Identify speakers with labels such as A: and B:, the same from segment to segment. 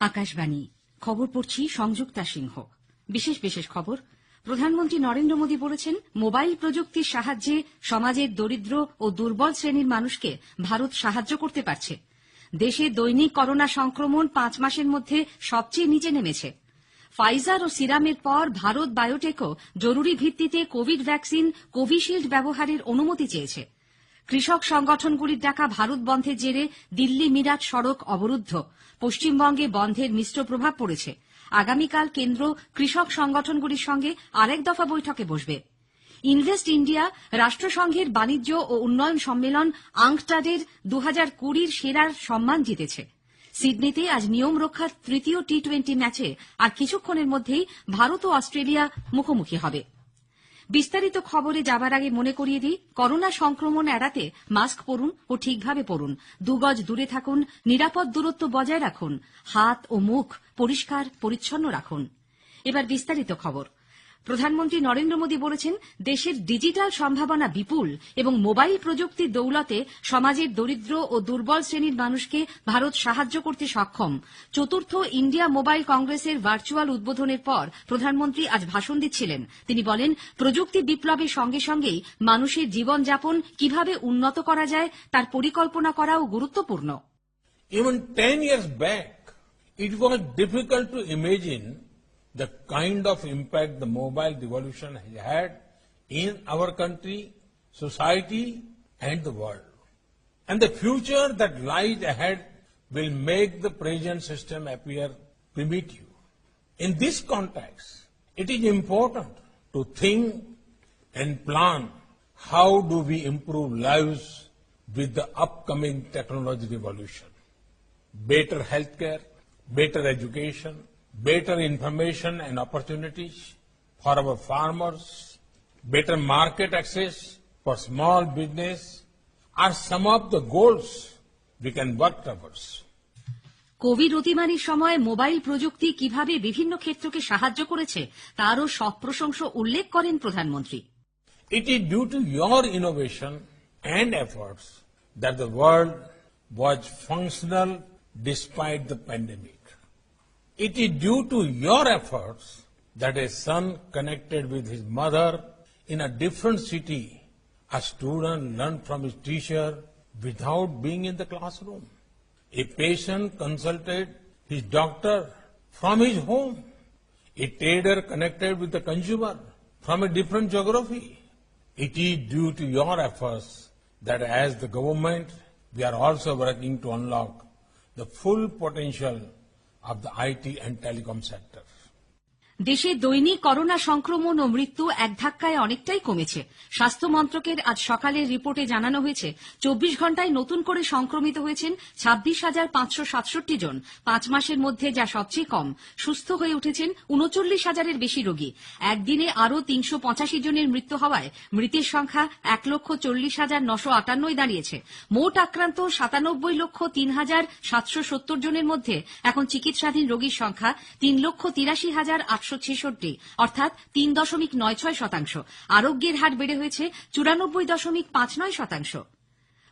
A: আকাশবাণী খবর পড়ছি সংযুক্তা সিংহ। বিশেষ খবর। প্রধানমন্ত্রী নরেন্দ্র মোদী বলেছেন, মোবাইল প্রযুক্তির সাহায্যে সমাজের দরিদ্র ও দুর্বল শ্রেণীর মানুষকে ভারত সাহায্য করতে পারছে। দেশে দৈনিক করোনা সংক্রমণ 5 মাসের মধ্যে সবচেয়ে নিচে নেমেছে। ফাইজার ও সিরামের পর ভারত বায়োটেকও জরুরি ভিত্তিতে কোভিড ভ্যাকসিন কোভিশিল্ড ব্যবহারের অনুমতি চেয়েছে। কৃষক সংগঠনগুলির ডাকা ভারত বন্ধের জেরে দিল্লি মিরাট সড়ক অবরুদ্ধ। পশ্চিমবঙ্গে বন্ধের মিশ্র প্রভাব পড়েছে। আগামীকাল কেন্দ্র কৃষক সংগঠনগুলির সঙ্গে আরেক দফা বৈঠকে বসবে। ইনভেস্ট ইন্ডিয়া রাষ্ট্রসংঘের বাণিজ্য ও উন্নয়ন সম্মেলন আংকটাডের 2020 সেরার সম্মান জিতেছে। সিডনিতে আজ নিয়ম রক্ষার তৃতীয় টি20 ম্যাচে আর কিছুক্ষণের মধ্যেই ভারত ও অস্ট্রেলিয়া মুখোমুখি হবে। বিস্তারিত খবরে যাবার আগে মনে করিয়ে দিই, করোনা সংক্রমণ এড়াতে মাস্ক পরুন ও ঠিকভাবে পরুন, 2 গজ দূরে থাকুন, নিরাপদ দূরত্ব বজায় রাখুন, হাত ও মুখ পরিষ্কার পরিচ্ছন্ন রাখুন। এবার বিস্তারিত খবর। প্রধানমন্ত্রী নরেন্দ্র মোদী বলেছেন, দেশের ডিজিটাল সম্ভাবনা বিপুল এবং মোবাইল প্রযুক্তির দৌলতে সমাজের দরিদ্র ও দুর্বল শ্রেণীর মানুষকে ভারত সাহায্য করতে সক্ষম। চতুর্থ ইন্ডিয়া মোবাইল কংগ্রেসের ভার্চুয়াল উদ্বোধনের পর প্রধানমন্ত্রী আজ ভাষণ দিচ্ছিলেন। তিনি বলেন, প্রযুক্তি বিপ্লবের সঙ্গে সঙ্গেই মানুষের জীবনযাপন কিভাবে উন্নত করা যায় তার পরিকল্পনা করাও গুরুত্বপূর্ণ।
B: Even 10 years back, it was difficult to imagine the kind of impact the mobile revolution has had in our country, society and the world. And the future that lies ahead will make the present system appear primitive. In this context, it is important to think and plan how do we improve lives with the upcoming technology revolution. Better healthcare, better education, better information and opportunities for our farmers, better market access for small business are some of the goals we can work towards.
A: Covid অতিমারির সময় mobile প্রযুক্তি কিভাবে বিভিন্ন ক্ষেত্রকে সাহায্য করেছে তারও সপ্রশংস উল্লেখ করেন প্রধানমন্ত্রী।
B: It is due to your innovation and efforts that the world was functional despite the pandemic. It is due to your efforts that a son connected with his mother in a different city, a student learned from his teacher without being in the classroom. A patient consulted his doctor from his home. A trader connected with the consumer from a different geography. It is due to your efforts that as the government, we are also working to unlock the full potential of the IT and telecom sector.
A: দেশে দৈনিক corona সংক্রমণ ও মৃত্যু এক ধাক্কায় অনেকটাই কমেছে। স্বাস্থ্য মন্ত্রকের আজ সকালের রিপোর্টে জানানো হয়েছে, 24 ঘণ্টায় নতুন করে সংক্রমিত হয়েছেন 26,567 জন। 5 মাসের মধ্যে যা সবচেয়ে কম। সুস্থ হয়ে উঠেছেন 39,000-এর বেশি রোগী। একদিনে আরও 385 জনের মৃত্যু হওয়ায় মৃতের সংখ্যা 1,40,958 দাঁড়িয়েছে। মোট আক্রান্ত 97,03,770 জনের মধ্যে এখন চিকিৎসাধীন রোগীর সংখ্যা 3,83,866, অর্থাৎ 3.96%। আরোগ্যের হার বেড়ে হয়েছে 94.59%।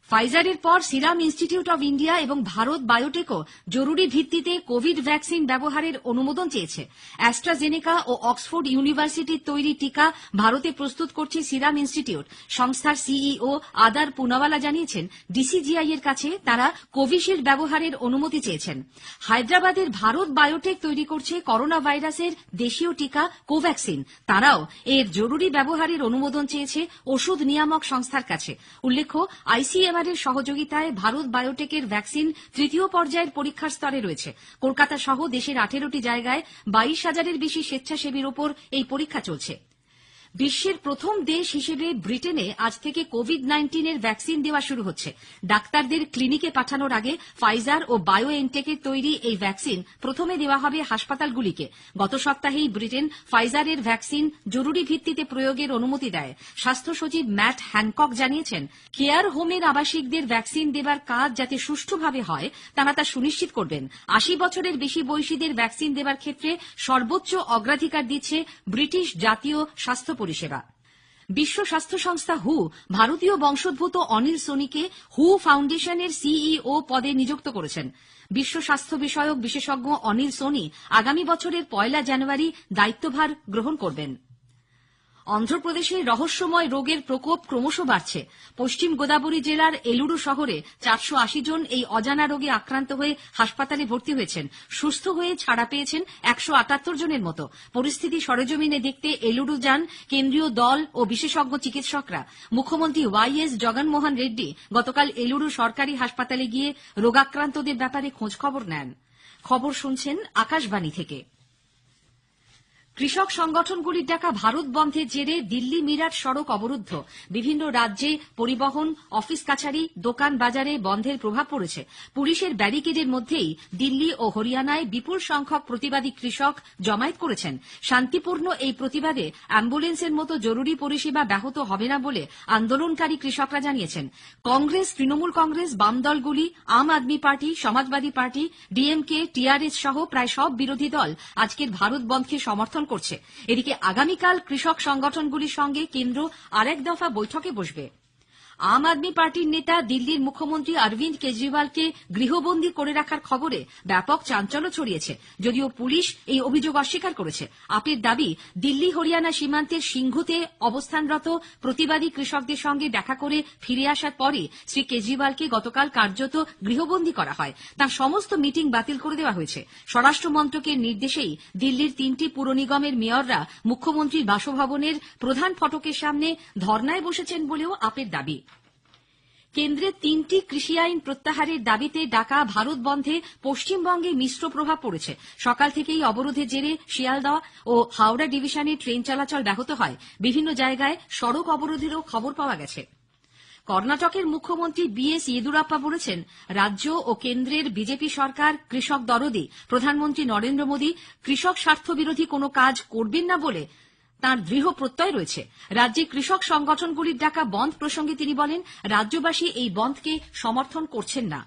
A: ফাইজারের পর সিরাম ইনস্টিটিউট অব ইন্ডিয়া এবং ভারত বায়োটেকও জরুরি ভিত্তিতে কোভিড ভ্যাকসিন ব্যবহারের অনুমোদন চেয়েছে। অ্যাস্ট্রাজেনেকা ও অক্সফোর্ড ইউনিভার্সিটির তৈরি টিকা ভারতে প্রস্তুত করছে সিরাম ইনস্টিটিউট। সংস্থার সিইও আদার পুনাওয়ালা জানিয়েছেন, ডিসিজিআই এর কাছে তারা কোভিশিল্ড ব্যবহারের অনুমতি চেয়েছেন। হায়দ্রাবাদের ভারত বায়োটেক তৈরি করছে করোনা ভাইরাসের দেশীয় টিকা কোভ্যাক্সিন। তারাও এর জরুরি ব্যবহারের অনুমোদন চেয়েছে ওষুধ নিয়ামক সংস্থার কাছে। উল্লেখ্য, আইসিএমআর এর সহযোগিতায় ভারত বায়োটেকের ভ্যাকসিন তৃতীয় পর্যায়ের পরীক্ষার স্তরে রয়েছে। কলকাতা সহ দেশের 18টি জায়গায় 22,000-এর বেশি স্বেচ্ছাসেবীর ওপর এই পরীক্ষা চলছে। বিশ্বের প্রথম দেশ হিসেবে ব্রিটেনে আজ থেকে কোভিড-19 ভ্যাকসিন দেওয়া শুরু হচ্ছে। ডাক্তারদের ক্লিনিকে পাঠানোর আগে ফাইজার ও বায়োএনটেকের তৈরি এই ভ্যাকসিন প্রথমে দেওয়া হবে হাসপাতালগুলিকে। গত সপ্তাহেই ব্রিটেন ফাইজারের ভ্যাকসিন জরুরি ভিত্তিতে প্রয়োগের অনুমতি দেয়। স্বাস্থ্য সচিব ম্যাট হ্যানকক জানিয়েছেন, কেয়ার হোমের আবাসিকদের ভ্যাকসিন দেবার কাজ যাতে সুষ্ঠুভাবে হয় তারা তা সুনিশ্চিত করবেন। 80 বছরের বেশি বয়সীদের ভ্যাকসিন দেবার ক্ষেত্রে সর্বোচ্চ অগ্রাধিকার দিচ্ছে ব্রিটিশ জাতীয় স্বাস্থ্য পরিষেবা। বিশ্ব স্বাস্থ্য সংস্থা হু ভারতীয় বংশোদ্ভূত অনিল সোনিকে হু ফাউন্ডেশনের সিইও পদে নিযুক্ত করেছেন। বিশ্ব স্বাস্থ্য বিষয়ক বিশেষজ্ঞ অনিল সোনি আগামী বছরের 1 জানুয়ারি দায়িত্বভার গ্রহণ করবেন। অন্ধ্রপ্রদেশে রহস্যময় রোগের প্রকোপ ক্রমশ বাড়ছে। পশ্চিম গোদাবরী জেলার এলুরু শহরে 480 জন এই অজানা রোগে আক্রান্ত হয়ে হাসপাতালে ভর্তি হয়েছেন। সুস্থ হয়ে ছাড়া পেয়েছেন 178 জনের মতো। পরিস্থিতি সরেজমিনে দেখতে এলুরু যান কেন্দ্রীয় দল ও বিশেষজ্ঞ চিকিৎসকরা। মুখ্যমন্ত্রী ওয়াইএস জগনমোহন রেড্ডি গতকাল এলুরু সরকারি হাসপাতালে গিয়ে রোগাক্রান্তদের ব্যাপারে খোঁজখবর নেন। খবর শুনছেন আকাশবাণী থেকে। কৃষক সংগঠনগুলির ডাকা ভারত বন্ধের জেরে দিল্লি মিরাট সড়ক অবরুদ্ধ। বিভিন্ন রাজ্যে পরিবহন, অফিস কাছারি, দোকান বাজারে বন্ধের প্রভাব পড়েছে। পুলিশের ব্যারিকেডের মধ্যেই দিল্লি ও হরিয়ানায় বিপুল সংখ্যক প্রতিবাদী কৃষক জমায়েত করেছেন। শান্তিপূর্ণ এই প্রতিবাদে অ্যাম্বুলেন্সের মতো জরুরি পরিষেবা ব্যাহত হবে না বলে আন্দোলনকারী কৃষকরা জানিয়েছেন। কংগ্রেস, তৃণমূল কংগ্রেস, বাম দলগুলি, Aam Aadmi Party, Samajwadi Party, DMK, TRS সহ প্রায় সব বিরোধী দল আজকের ভারত বন্ধকে সমর্থন করছে। এদিকে আগামীকাল কৃষক সংগঠনগুলির সঙ্গে কেন্দ্র আরেক দফা বৈঠকে বসবে। আম আদমি পার্টির নেতা দিল্লির মুখ্যমন্ত্রী অরবিন্দ কেজরিওয়ালকে গৃহবন্দী করে রাখার খবরে ব্যাপক চাঞ্চল্য ছড়িয়েছে, যদিও পুলিশ এই অভিযোগ অস্বীকার করেছে। আপের দাবি, দিল্লি হরিয়ানা সীমান্তের সিংঘুতে অবস্থানরত প্রতিবাদী কৃষকদের সঙ্গে দেখা করে ফিরে আসার পরে শ্রী কেজরিওয়ালকে গতকাল কার্যত গৃহবন্দী করা হয়। তাঁর সমস্ত মিটিং বাতিল করে দেওয়া হয়েছে। স্বরাষ্ট্র মন্ত্রকের নির্দেশেই দিল্লির 3টি পুর নিগমের মেয়ররা মুখ্যমন্ত্রীর বাসভবনের প্রধান ফটকের সামনে ধর্নায় বসেছেন বলেও আপের দাবি। কেন্দ্রের 3টি কৃষি আইন প্রত্যাহারের দাবিতে ডাকা ভারত বন্ধে পশ্চিমবঙ্গে মিশ্র প্রভাব পড়েছে। সকাল থেকেই অবরোধের জেরে শিয়ালদহ ও হাওড়া ডিভিশনে ট্রেন চলাচল ব্যাহত হয়। বিভিন্ন জায়গায় সড়ক অবরোধেরও খবর পাওয়া গেছে। কর্ণাটকের মুখ্যমন্ত্রী বিএস ইয়েদুরাপ্পা বলেছেন, রাজ্য ও কেন্দ্রের বিজেপি সরকার কৃষক দরদি। প্রধানমন্ত্রী নরেন্দ্র মোদী কৃষক স্বার্থ বিরোধী কোনো কাজ করবেন না বলে তাঁর দৃঢ় প্রত্যয় রয়েছে। রাজ্যে কৃষক সংগঠনগুলির ডাকা বন্ধ প্রসঙ্গে তিনি বলেন, রাজ্যবাসী এই বন্ধকে সমর্থন করছেন না।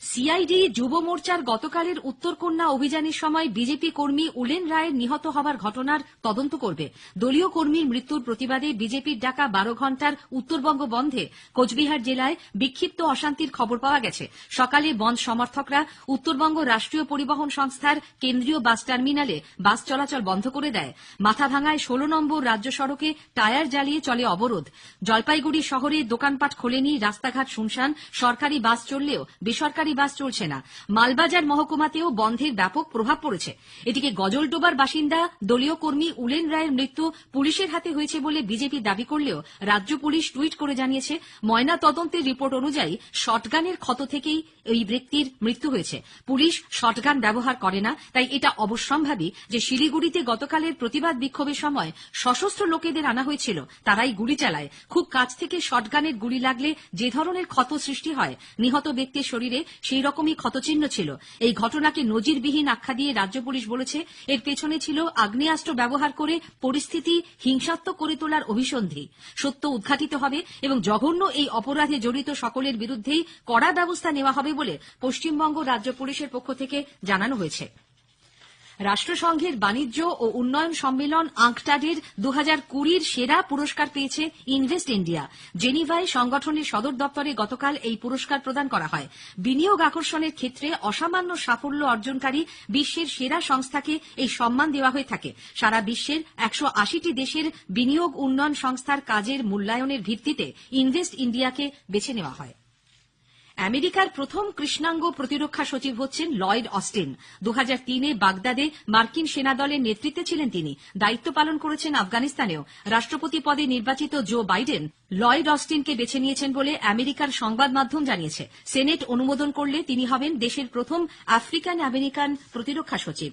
A: সিআইডি যুব মোর্চার গতকালের উত্তরকন্যা অভিযানের সময় বিজেপি কর্মী উলেন রায়ের নিহত হবার ঘটনার তদন্ত করবে। দলীয় কর্মীর মৃত্যুর প্রতিবাদে বিজেপির ডাকা 12 ঘণ্টার উত্তরবঙ্গ বন্ধে কোচবিহার জেলায় বিক্ষিপ্ত অশান্তির খবর পাওয়া গেছে। সকালে বন্ধ সমর্থকরা উত্তরবঙ্গ রাষ্ট্রীয় পরিবহন সংস্থার কেন্দ্রীয় বাস টার্মিনালে বাস চলাচল বন্ধ করে দেয়। মাথাভাঙায় 16 নম্বর রাজ্য সড়কে টায়ার জ্বালিয়ে চলে অবরোধ। জলপাইগুড়ি শহরে দোকানপাট খোলেনি, রাস্তাঘাট শুনশান। সরকারি বাস চললেও বেসরকারি বাস চলছে না। মালবাজার মহকুমাতেও বন্ধের ব্যাপক প্রভাব পড়েছে। এদিকে গজলডোবার বাসিন্দা দলীয় কর্মী উলেন রায়ের মৃত্যু পুলিশের হাতে হয়েছে বলে বিজেপি দাবি করলেও রাজ্য পুলিশ টুইট করে জানিয়েছে, ময়না তদন্তের রিপোর্ট অনুযায়ী শটগানের ক্ষত থেকেই এই ব্যক্তির মৃত্যু হয়েছে। পুলিশ শটগান ব্যবহার করে না, তাই এটা অবশ্যম্ভাবী যে শিলিগুড়িতে গতকালের প্রতিবাদ বিক্ষোভের সময় সশস্ত্র লোকেদের আনা হয়েছিল, তারাই গুলি চালায়। খুব কাছ থেকে শটগানের গুলি লাগলে যে ধরনের ক্ষত সৃষ্টি হয়, নিহত ব্যক্তির শরীরে সেই রকমই ক্ষতচিহ্ন ছিল। এই ঘটনাকে নজিরবিহীন আখ্যা দিয়ে রাজ্য পুলিশ বলেছে, এর পেছনে ছিল আগ্নেয়াস্ত্র ব্যবহার করে পরিস্থিতি হিংসাত্মক করে তোলার অভিসন্ধি। সত্য উদ্ঘাটিত হবে এবং জঘন্য এই অপরাধে জড়িত সকলের বিরুদ্ধেই কড়া ব্যবস্থা নেওয়া হবে বলে পশ্চিমবঙ্গ রাজ্য পুলিশের পক্ষ থেকে জানানো হয়েছে। রাষ্ট্রসংঘের বাণিজ্য ও উন্নয়ন সম্মেলন আঙ্কটাডের 2020 সেরা পুরস্কার পেয়েছে ইনভেস্ট ইন্ডিয়া। জেনিভায় সংগঠনের সদর দপ্তরে গতকাল এই পুরস্কার প্রদান করা হয়। বিনিয়োগ আকর্ষণের ক্ষেত্রে অসামান্য সাফল্য অর্জনকারী বিশ্বের সেরা সংস্থাকে এই সম্মান দেওয়া হয়ে থাকে। সারা বিশ্বের 180টি দেশের বিনিয়োগ উন্নয়ন সংস্থার কাজের মূল্যায়নের ভিত্তিতে ইনভেস্ট ইন্ডিয়াকে বেছে নেওয়া হয়। আমেরিকার প্রথম কৃষ্ণাঙ্গ প্রতিরক্ষা সচিব হচ্ছেন লয়েড অস্টিন। 2003-এ বাগদাদে মার্কিন সেনাদলের নেতৃত্বে ছিলেন তিনি। দায়িত্ব পালন করেছেন আফগানিস্তানেও। রাষ্ট্রপতি পদে নির্বাচিত জো বাইডেন লয়েড অস্টিনকে বেছে নিয়েছেন বলে আমেরিকার সংবাদ মাধ্যম জানিয়েছে। সেনেট অনুমোদন করলে তিনি হবেন দেশের প্রথম আফ্রিকান আমেরিকান প্রতিরক্ষা সচিব।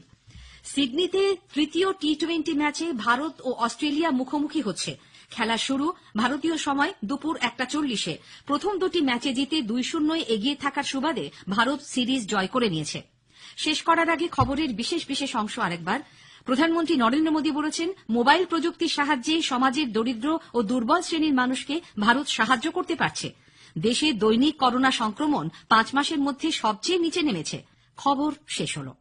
A: সিডনিতে তৃতীয় টি-20 ম্যাচে ভারত ও অস্ট্রেলিয়া মুখোমুখি হচ্ছে। খেলা শুরু ভারতীয় সময় দুপুর 1:40-এ। প্রথম দুটি ম্যাচে জিতে 2-0 এগিয়ে থাকার সুবাদে ভারত সিরিজ জয় করে নিয়েছে। শেষ করার আগে খবরের বিশেষ অংশ আরেকবার। প্রধানমন্ত্রী নরেন্দ্র মোদী বলেছেন, মোবাইল প্রযুক্তির সাহায্যে সমাজের দরিদ্র ও দুর্বল শ্রেণীর মানুষকে ভারত সাহায্য করতে পারছে। দেশে দৈনিক করোনা সংক্রমণ 5 মাসের মধ্যে সবচেয়ে নিচে নেমেছে। খবর শেষ হলো।